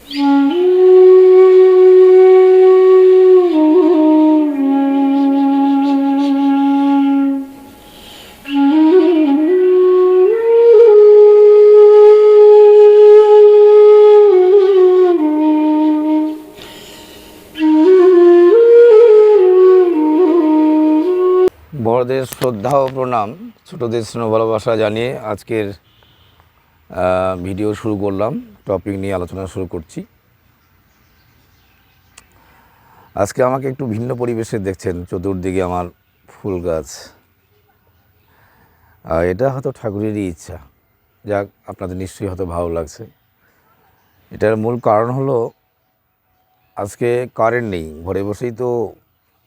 বড়দের শ্রদ্ধা ও প্রণাম, ছোটদের স্নেহ ভালোবাসা জানিয়ে আজকের ভিডিও শুরু করলাম। টপিক নিয়ে আলোচনা শুরু করছি। আজকে আমাকে একটু ভিন্ন পরিবেশে দেখছেন, চতুর্দিকে আমার ফুল গাছ। এটা হয়তো ঠাকুরেরই ইচ্ছা, যাক আপনাদের নিশ্চয়ই হয়তো ভালো লাগছে। এটার মূল কারণ হলো আজকে কারেন্ট নেই, ঘরে বসেই তো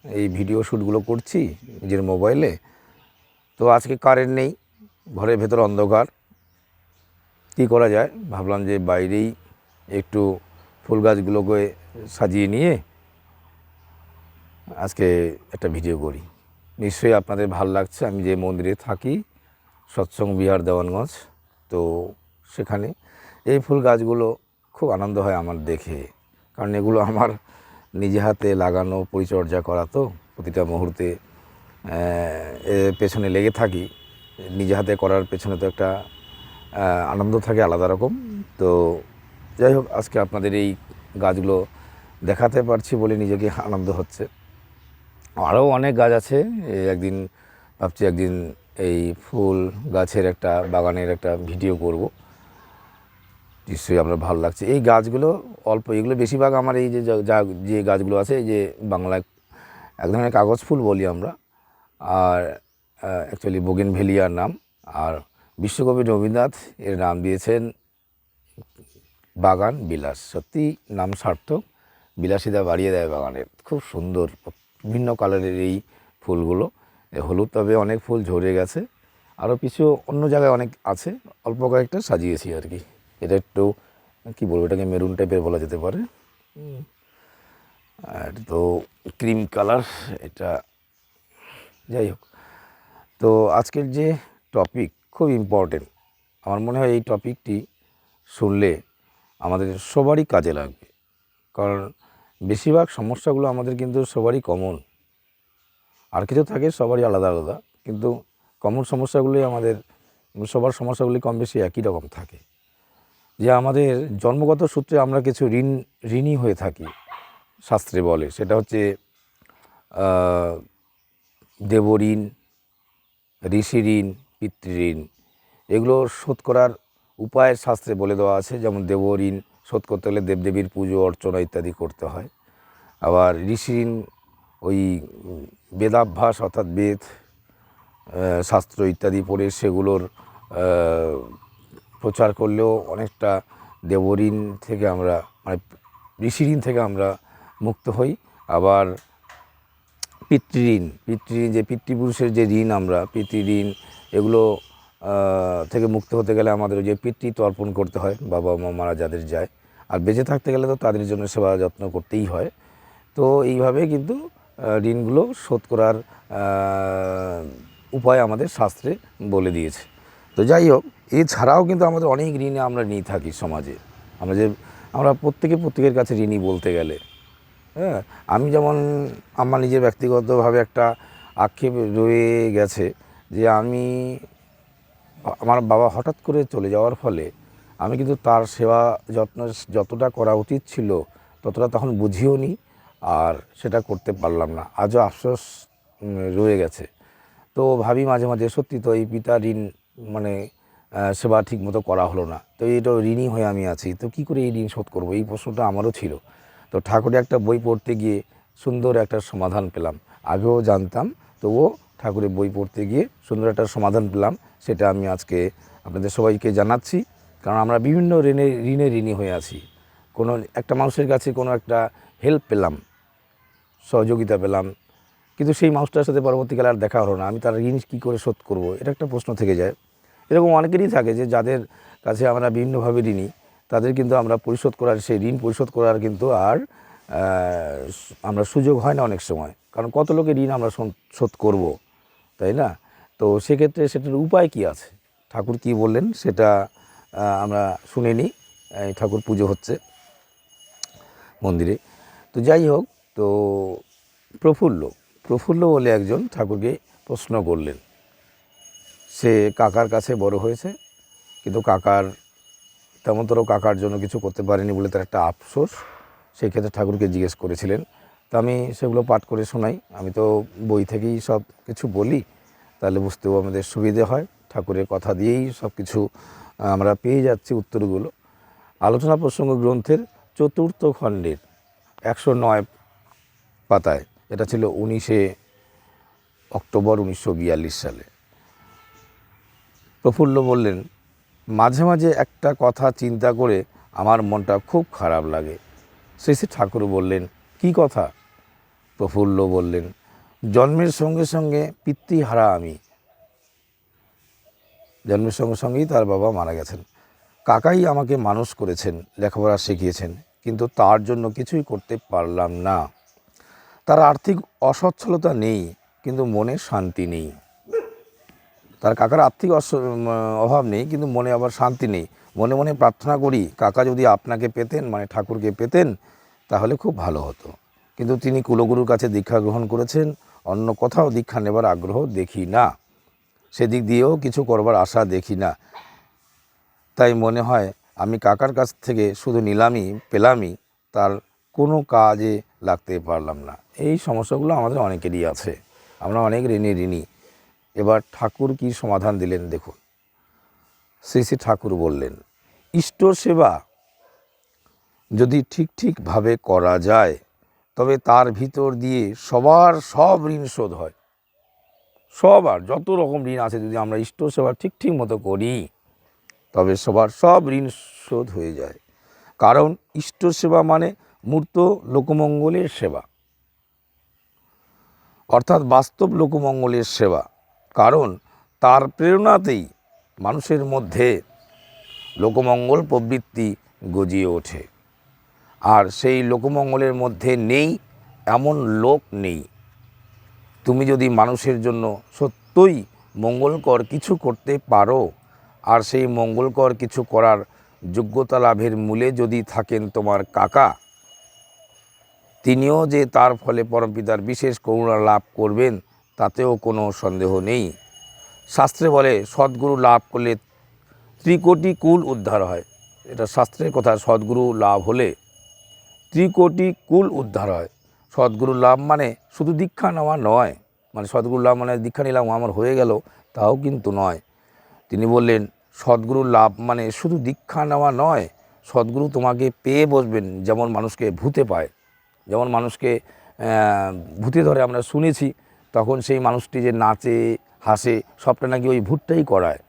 এই ভিডিও শ্যুটগুলো করছি নিজের মোবাইলে। তো আজকে কারেন্ট নেই, ঘরের ভেতর অন্ধকার, কী করা যায়, ভাবলাম যে বাইরেই একটু ফুল গাছগুলোকে সাজিয়ে নিয়ে আজকে একটা ভিডিও করি। নিশ্চয়ই আপনাদের ভালো লাগছে। আমি যে মন্দিরে থাকি, সৎসঙ্গ বিহার দেওয়ানগঞ্জ, তো সেখানে এই ফুল গাছগুলো খুব আনন্দ হয় আমার দেখে, কারণ এগুলো আমার নিজে হাতে লাগানো, পরিচর্যা করা, তো প্রতিটা মুহূর্তে এর পেছনে লেগে থাকি। নিজে হাতে করার পেছনে তো একটা আনন্দ থাকে আলাদা রকম। তো যাই হোক, আজকে আপনাদের এই গাছগুলো দেখাতে পারছি বলে নিজেকে আনন্দ হচ্ছে। আরও অনেক গাছ আছে, একদিন ভাবছি একদিন এই ফুল গাছের একটা বাগানের একটা ভিডিও করব। নিশ্চয়ই আপনার ভালো লাগছে। এই গাছগুলো অল্প, এগুলো বেশিরভাগ আমার এই যে গাছগুলো আছে, এই যে বাংলায় এক ধরনের কাগজ ফুল বলি আমরা, আর অ্যাকচুয়ালি বোগেনভেলিয়ার নাম। আর বিশ্বকবি রবীন্দ্রনাথ এর নাম দিয়েছেন বাগান বিলাস। সত্যি নাম সার্থক, বিলাসিতা বাড়িয়ে দেয় বাগানের। খুব সুন্দর বিভিন্ন কালারের এই ফুলগুলো, হলুদ, তবে অনেক ফুল ঝরে গেছে, আরও কিছু অন্য জায়গায় অনেক আছে, অল্প কয়েকটা সাজিয়েছি আর কি। এটা একটু কী বলবো, এটাকে মেরুন টাইপের বলা যেতে পারে, আর তো ক্রিম কালার এটা। যাই হোক, তো আজকের যে টপিক খুব ইম্পর্টেন্ট, আমার মনে হয় এই টপিকটি শুনলে আমাদের সবারই কাজে লাগবে, কারণ বেশিরভাগ সমস্যাগুলো আমাদের কিন্তু সবারই কমন। আর কিছু থাকে সবারই আলাদা আলাদা, কিন্তু কমন সমস্যাগুলোই আমাদের, সবার সমস্যাগুলি কম বেশি একই রকম থাকে। যে আমাদের জন্মগত সূত্রে আমরা কিছু ঋণী হয়ে থাকি, শাস্ত্রে বলে, সেটা হচ্ছে দেবঋণ, ঋষি ঋণ, পিতৃঋণ। এগুলো শোধ করার উপায় শাস্ত্রে বলে দেওয়া আছে। যেমন দেবঋণ শোধ করতে হলে দেবদেবীর পুজো অর্চনা ইত্যাদি করতে হয়। আবার ঋষি ঋণ ওই বেদাভ্যাস, অর্থাৎ বেদ শাস্ত্র ইত্যাদি পড়ে সেগুলোর প্রচার করলেও অনেকটা দেবঋণ থেকে আমরা, মানে ঋষি ঋণ থেকে আমরা মুক্ত হই। আবার পিতৃঋণ, যে পিতৃপুরুষের যে ঋণ, আমরা পিতৃঋণ এগুলো থেকে মুক্ত হতে গেলে আমাদের যে পিতৃত্ব অর্পণ করতে হয়, বাবা মা মারা যাদের যায়, আর বেঁচে থাকতে গেলে তো তাদের জন্য সেবা যত্ন করতেই হয়। তো এইভাবে কিন্তু ঋণগুলো শোধ করার উপায় আমাদের শাস্ত্রে বলে দিয়েছে। তো যাই হোক, এছাড়াও কিন্তু আমাদের অনেক ঋণ আমরা নিয়ে থাকি সমাজে। আমরা প্রত্যেকের কাছে ঋণী বলতে গেলে। হ্যাঁ, আমি যেমন আমার নিজের ব্যক্তিগতভাবে একটা আক্ষেপ রয়ে গেছে যে আমার বাবা হঠাৎ করে চলে যাওয়ার ফলে আমি কিন্তু তার সেবা যত্ন যতটা করা উচিত ছিল ততটা তখন বুঝিও নি, আর সেটা করতে পারলাম না। আজও আফসোস রয়ে গেছে। তো ভাবি মাঝে মাঝে, সত্যি তো এই পিতা ঋণ, মানে সেবা ঠিক মতো করা হলো না, তো এটা ঋণী হয়ে আমি আছি। তো কী করে এই ঋণ শোধ করবো, এই প্রশ্নটা আমারও ছিল। তো ঠাকুরের একটা বই পড়তে গিয়ে সুন্দর একটা সমাধান পেলাম। আগেও জানতাম, তবুও ঠাকুরের বই পড়তে গিয়ে সুন্দর একটা সমাধান পেলাম, সেটা আমি আজকে আপনাদের সবাইকে জানাচ্ছি। কারণ আমরা বিভিন্ন ঋণে ঋণী হয়ে আছি। কোনো একটা মানুষের কাছে কোনো একটা হেল্প পেলাম, সহযোগিতা পেলাম, কিন্তু সেই মানুষটার সাথে পরবর্তীকালে আর দেখা হলো না। আমি তার ঋণ কী করে শোধ করব, এটা একটা প্রশ্ন থেকে যায়। এরকম অনেকেরই থাকে যে যাদের কাছে আমরা বিভিন্নভাবে ঋণী, তাদের কিন্তু আমরা পরিশোধ করার, সেই ঋণ পরিশোধ করার কিন্তু আর আমরা সুযোগ হয় না অনেক সময়। কারণ কত লোকের ঋণ আমরা শোধ করব, তাই না? তো সেক্ষেত্রে সেটার উপায় কি আছে, ঠাকুর কি বললেন সেটা আমরা শুনে নিই। ঠাকুর পুজো হচ্ছে। মন্দিরে। তো যাই হোক, তো প্রফুল্ল প্রফুল্ল বলে একজন ঠাকুরকে প্রশ্ন করলেন। সে কাকার কাছে বড় হয়েছে, কিন্তু কাকার তেমনতর কাকার জন্য কিছু করতে পারেনি বলে তার একটা আফসোস। সেই ক্ষেত্রে ঠাকুরকে জিজ্ঞেস করেছিলেন। তো আমি সেগুলো পাঠ করে শোনাই। আমি তো বই থেকেই সব কিছু বলি, তাহলে বুঝতেও আমাদের সুবিধে হয়। ঠাকুরের কথা দিয়েই সব কিছু আমরা পেয়ে যাচ্ছি উত্তরগুলো। আলোচনা প্রসঙ্গ গ্রন্থের 4র্থ খণ্ডের 109 পাতায়, এটা ছিল 19 অক্টোবর 1942 সালে। প্রফুল্ল বললেন, মাঝে মাঝে একটা কথা চিন্তা করে আমার মনটা খুব খারাপ লাগে। শ্রী শ্রী ঠাকুর বললেন, কি কথা? প্রফুল্ল বললেন, জন্মের সঙ্গে সঙ্গে পিতৃহারা আমি। জন্মের সঙ্গে সঙ্গেই তার বাবা মারা গেছেন। কাকাই আমাকে মানুষ করেছেন, লেখাপড়া শিখিয়েছেন, কিন্তু তার জন্য কিছুই করতে পারলাম না। তার আর্থিক অসচ্ছলতা নেই, কিন্তু মনে শান্তি নেই। তার কাকার আর্থিক অভাব নেই, কিন্তু মনে আবার শান্তি নেই। মনে মনে প্রার্থনা করি, কাকা যদি আপনাকে পেতেন, মানে ঠাকুরকে পেতেন, তাহলে খুব ভালো হতো। কিন্তু তিনি কুলগুরুর কাছে দীক্ষা গ্রহণ করেছেন, অন্য কোথাও দীক্ষা নেবার আগ্রহ দেখি না, সেদিক দিয়েও কিছু করবার আশা দেখি না। তাই মনে হয় আমি কাকার কাছ থেকে শুধু নিলামই পেলামই, তার কোনো কাজে লাগতে পারলাম না। এই সমস্যাগুলো আমাদের অনেকেরই আছে, আমরা অনেক ঋণী। এবার ঠাকুর কি সমাধান দিলেন দেখুন। শ্রী শ্রী ঠাকুর বললেন, ইষ্ট সেবা যদি ঠিকভাবে করা যায়, তবে তার ভিতর দিয়ে সবার সব ঋণ শোধ হয়। সবার যত রকম ঋণ আছে, যদি আমরা ইষ্ট সেবা ঠিক মতো করি, তবে সবার সব ঋণ শোধ হয়ে যায়। কারণ ইষ্ট সেবা মানে মূর্ত লোকমঙ্গলের সেবা, অর্থাৎ বাস্তব লোকমঙ্গলের সেবা। কারণ তার প্রেরণাতেই মানুষের মধ্যে লোকমঙ্গল প্রবৃত্তি গজিয়ে ওঠে। আর সেই লোকমঙ্গলের মধ্যে নেই এমন লোক নেই। তুমি যদি মানুষের জন্য সত্যই মঙ্গলকর কিছু করতে পারো, আর সেই মঙ্গলকর কিছু করার যোগ্যতা লাভের মূলে যদি থাকেন তোমার কাকা, তিনিও যে তার ফলে পরমপিতার বিশেষ করুণা লাভ করবেন, তাতেও কোনো সন্দেহ নেই। শাস্ত্রে বলে, সদ্গুরু লাভ করলে ত্রিকোটি কুল উদ্ধার হয়। এটা শাস্ত্রের কথা। সদ্গুরু লাভ হলে ত্রিকোটি কুল উদ্ধার হয়। সদ্গুরু লাভ মানে শুধু দীক্ষা নেওয়া নয়, মানে সদ্গুরু লাভ মানে দীক্ষা নিলাম আমার হয়ে গেল, তাও কিন্তু নয়। তিনি বললেন, সদ্গুরু লাভ মানে শুধু দীক্ষা নেওয়া নয়, সদ্গুরু তোমাকে পেয়ে বসবেন। যেমন মানুষকে ভূতে পায়, যেমন মানুষকে ভূতে ধরে আমরা শুনেছি, তখন সেই মানুষটি যে নাচে হাসে, সবটা নাকি ওই ভূতটাই করায়।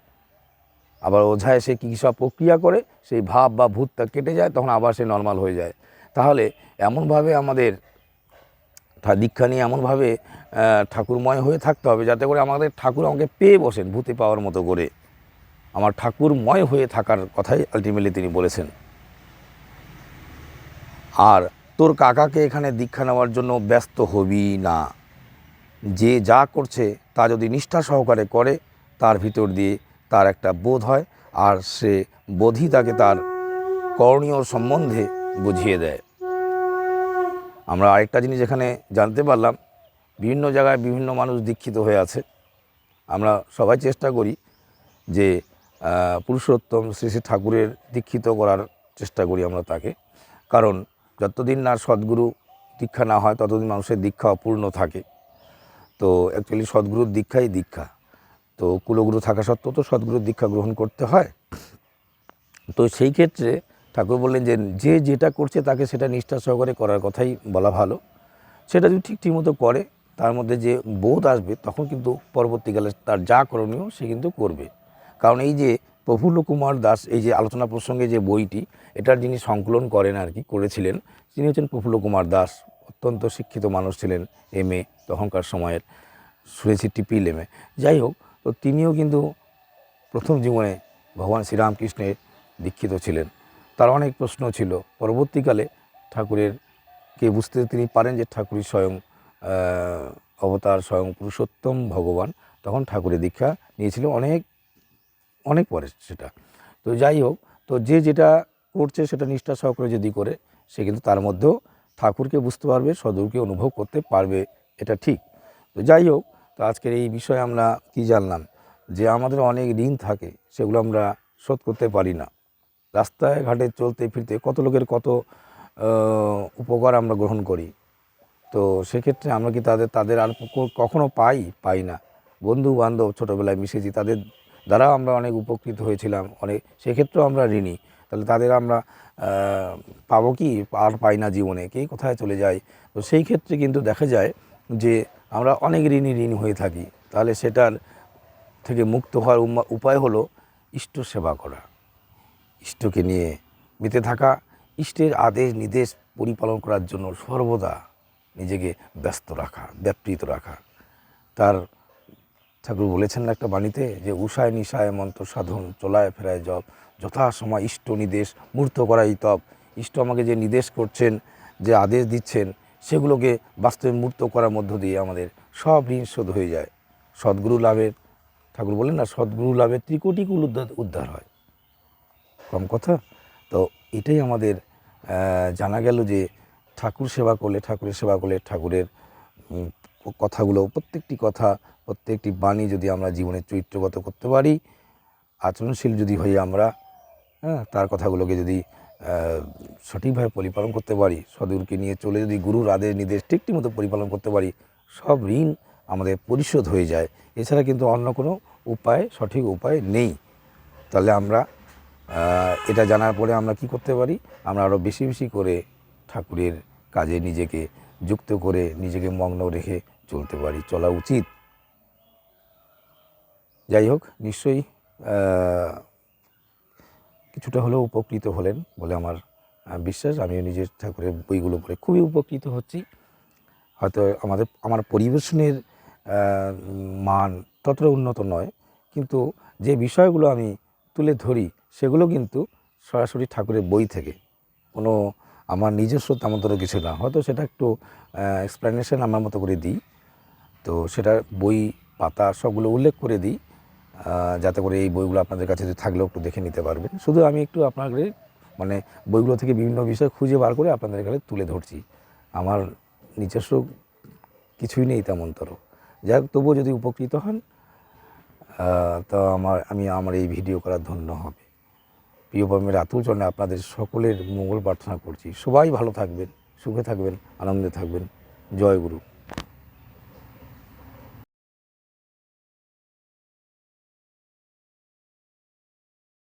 আবার ওঝা এসে কী সব প্রক্রিয়া করে, সেই ভাব বা ভূতটা কেটে যায়, তখন আবার সে নর্মাল হয়ে যায়। তাহলে এমনভাবে আমাদের দীক্ষা নিয়ে এমনভাবে ঠাকুরময় হয়ে থাকতে হবে, যাতে করে আমাদের ঠাকুর আমাকে পেয়ে বসেন ভূতে পাওয়ার মতো করে। আমার ঠাকুরময় হয়ে থাকার কথাই আলটিমেটলি তিনি বলেছেন। আর তোর কাকাকে এখানে দীক্ষা নেওয়ার জন্য ব্যস্ত হবি না। যে যা করছে তা যদি নিষ্ঠা সহকারে করে, তার ভিতর দিয়ে তার একটা বোধ হয়, আর সে বোধই তাকে তার করণীয় সম্বন্ধে বুঝিয়ে দেয়। আমরা আরেকটা জিনিস এখানে জানতে পারলাম, বিভিন্ন জায়গায় বিভিন্ন মানুষ দীক্ষিত হয়ে আছে। আমরা সবাই চেষ্টা করি যে পুরুষোত্তম শ্রী শ্রী ঠাকুরের দীক্ষিত করার চেষ্টা করি আমরা তাকে। কারণ যতদিন না সদ্গুরু দীক্ষা না হয়, ততদিন মানুষের দীক্ষা অপূর্ণ থাকে। তো অ্যাকচুয়ালি সদ্গুরুর দীক্ষাই দীক্ষা। তো কুলগুরু থাকা সত্ত্বেও তো সদ্গুরুর দীক্ষা গ্রহণ করতে হয়। তো সেই ক্ষেত্রে ঠাকুর বললেন যে যে যেটা করছে তাকে সেটা নিষ্ঠা সহকারে করার কথাই বলা ভালো। সেটা যদি ঠিক মতো করে, তার মধ্যে যে বোধ আসবে, তখন কিন্তু পরবর্তীকালে তার যা করণীয় সে কিন্তু করবে। কারণ এই যে প্রফুল্ল কুমার দাস, এই যে আলোচনা প্রসঙ্গে যে বইটি, এটার যিনি সংকলন করেন আর কি করেছিলেন, তিনি হচ্ছেন প্রফুল্ল কুমার দাস। অত্যন্ত শিক্ষিত মানুষ ছিলেন, MA তখনকার সময়ের, শুনেছি TPLM-এ। যাই হোক, তো তিনিও কিন্তু প্রথম জীবনে ভগবান শ্রীরামকৃষ্ণের দীক্ষিত ছিলেন। তার অনেক প্রশ্ন ছিল। পরবর্তীকালে ঠাকুরের কে বুঝতে তিনি পারেন যে ঠাকুরই স্বয়ং অবতার, স্বয়ং পুরুষোত্তম ভগবান। তখন ঠাকুরের দীক্ষা নিয়েছিল অনেক পরে সেটা। তো যাই হোক, তো যে যেটা করছে সেটা নিষ্ঠা সহকারে যদি করে, সে কিন্তু তার মধ্যেও ঠাকুরকে বুঝতে পারবে, সদগুরুকে অনুভব করতে পারবে, এটা ঠিক। তো যাই হোক, তো আজকের এই বিষয়ে আমরা কি জানলাম, যে আমাদের অনেক ঋণ থাকে, সেগুলো আমরা শোধ করতে পারি না। রাস্তায় ঘাটে চলতে ফিরতে কত লোকের কত উপকার আমরা গ্রহণ করি, তো সেক্ষেত্রে আমরা কি তাদের আর কখনো পাই না। বন্ধু বান্ধব ছোটোবেলায় মিশেছি, তাদের দ্বারা আমরা অনেক উপকৃত হয়েছিলাম, অনেক, সেক্ষেত্রেও আমরা ঋণী। তাহলে তাদের আমরা পাবো কি? আর পাই না জীবনে, কে কোথায় চলে যায়। তো সেই ক্ষেত্রে কিন্তু দেখা যায় যে আমরা অনেক ঋণী হয়ে থাকি। তাহলে সেটার থেকে মুক্ত হওয়ার উপায় হলো ইষ্ট সেবা করা, ইষ্টকে নিয়ে মেতে থাকা, ইষ্টের আদেশ নির্দেশ পরিপালন করার জন্য সর্বদা নিজেকে ব্যস্ত রাখা, ব্যাপৃত রাখা। তার ঠাকুর বলেছেন না একটা বাণীতে, যে উষায় নিশায় মন্ত্র সাধন, চলায় ফেরায় জপ, যথাসময় ইষ্ট নির্দেশ মূর্ত করাই তপ। ইষ্ট আমাকে যে নির্দেশ করছেন, যে আদেশ দিচ্ছেন, সেগুলোকে বাস্তবে মূর্ত করার মধ্য দিয়ে আমাদের সব ঋণ শোধ হয়ে যায়। সদ্গুরু লাভের, ঠাকুর বলেন না, সদ্গুরু লাভের ত্রিকোটিকুল উদ্ধার হয়, কম কথা। তো এটাই আমাদের জানা গেল, যে ঠাকুর সেবা করলে, ঠাকুরের কথাগুলো, প্রত্যেকটি কথা, প্রত্যেকটি বাণী যদি আমরা জীবনে চরিত্রগত করতে পারি, আচরণশীল যদি হই আমরা, তার কথাগুলোকে যদি সঠিকভাবে পরিপালন করতে পারি, সদগুরুকে নিয়ে চলে যদি গুরুর আদেশ নির্দেশ ঠিকটি মতো পরিপালন করতে পারি, সব ঋণ আমাদের পরিশোধ হয়ে যায়। এছাড়া কিন্তু অন্য কোনো উপায়, সঠিক উপায় নেই। তাহলে আমরা এটা জানার পরে আমরা কি করতে পারি, আমরা আরও বেশি বেশি করে ঠাকুরের কাজে নিজেকে যুক্ত করে, নিজেকে মগ্ন রেখে চলতে পারি, চলা উচিত। যাই হোক, নিশ্চয়ই কিছুটা হলেও উপকৃত হলেন বলে আমার বিশ্বাস। আমিও নিজের ঠাকুরের বইগুলো পড়ে খুবই উপকৃত হচ্ছি। হয়তো আমার পরিবেশনের মান ততটা উন্নত নয়, কিন্তু যে বিষয়গুলো আমি তুলে ধরি সেগুলো কিন্তু সরাসরি ঠাকুরের বই থেকে, কোনো আমার নিজস্ব তেমন কিছু না। হয়তো সেটা একটু এক্সপ্লেনেশন আমার মতো করে দিই, তো সেটা বই পাতা সবগুলো উল্লেখ করে দিই, যাতে করে এই বইগুলো আপনাদের কাছে যদি থাকলেও একটু দেখে নিতে পারবেন। শুধু আমি একটু আপনাদের মানে বইগুলো থেকে বিভিন্ন বিষয় খুঁজে বার করে আপনাদের কাছে তুলে ধরছি। আমার নিজস্ব কিছুই নেই তেমনতর। যাই হোক, তবুও যদি উপকৃত হন, তো আমার এই ভিডিও করার ধন্য হবে। প্রিয় পরমের আতুল চরণে আপনাদের সকলের মঙ্গল প্রার্থনা করছি। সবাই ভালো থাকবেন, সুখে থাকবেন, আনন্দে থাকবেন। জয় গুরু।